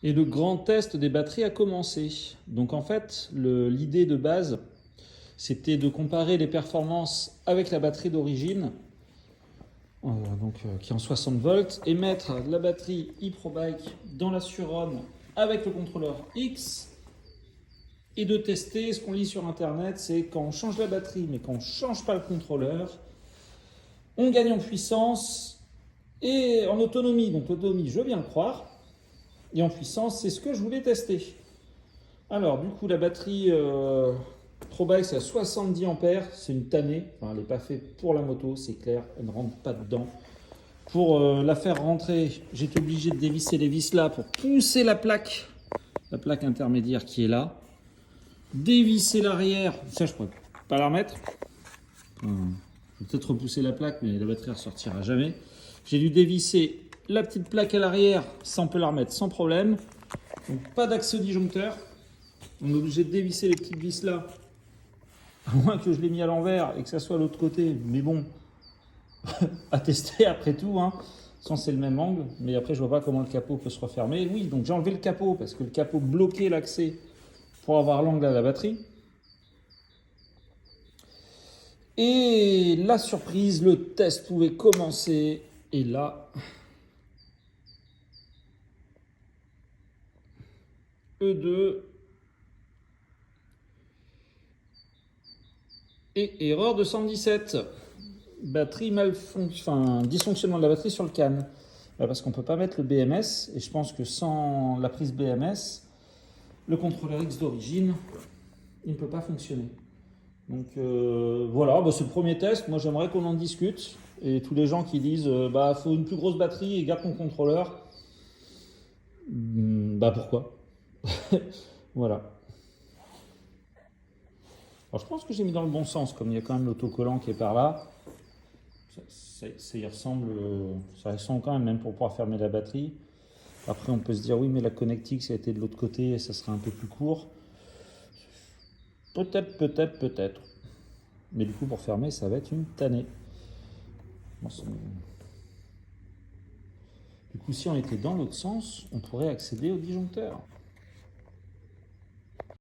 Et le grand test des batteries a commencé. Donc en fait, l'idée de base, c'était de comparer les performances avec la batterie d'origine, qui est en 60 volts, et mettre la batterie e-ProBike dans la Suron avec le contrôleur X, et de tester ce qu'on lit sur internet, c'est quand on change la batterie, mais quand on ne change pas le contrôleur, on gagne en puissance et en autonomie. Donc l'autonomie, je veux bien le croire. Et en puissance, c'est ce que je voulais tester. Alors, du coup, la batterie ProBike, c'est à 70 ampères. C'est une tannée. Enfin, elle n'est pas faite pour la moto, c'est clair. Elle ne rentre pas dedans. Pour la faire rentrer, j'ai été obligé de dévisser les vis là pour pousser la plaque intermédiaire qui est là. Dévisser l'arrière. Ça, je ne pourrais pas la remettre. Je vais peut-être repousser la plaque, mais la batterie ne ressortira jamais. J'ai dû dévisser la petite plaque à l'arrière, ça on peut la remettre sans problème. Donc pas d'axe disjoncteur. On est obligé de dévisser les petites vis là, à moins que je l'ai mis à l'envers et que ça soit à l'autre côté. Mais bon, à tester après tout. Sans c'est le même angle, mais après je vois pas comment le capot peut se refermer. Oui, donc j'ai enlevé le capot parce que le capot bloquait l'accès pour avoir l'angle à la batterie. Et la surprise, le test pouvait commencer. Et là, E2 et erreur 217. Batterie dysfonctionnement de la batterie sur le CAN. Parce qu'on ne peut pas mettre le BMS. Et je pense que sans la prise BMS, le contrôleur X d'origine, il ne peut pas fonctionner. Donc voilà, c'est le premier test. Moi j'aimerais qu'on en discute. Et tous les gens qui disent faut une plus grosse batterie et garde ton contrôleur. Pourquoi? Voilà. Alors je pense que j'ai mis dans le bon sens, comme il y a quand même l'autocollant qui est par là. Ça y ressemble, ça ressemble quand même pour pouvoir fermer la batterie. Après on peut se dire oui, mais la connectique, a été de l'autre côté et ça sera un peu plus court. Peut-être. Mais du coup pour fermer, ça va être une tannée. Du coup si on était dans l'autre sens, on pourrait accéder au disjoncteur.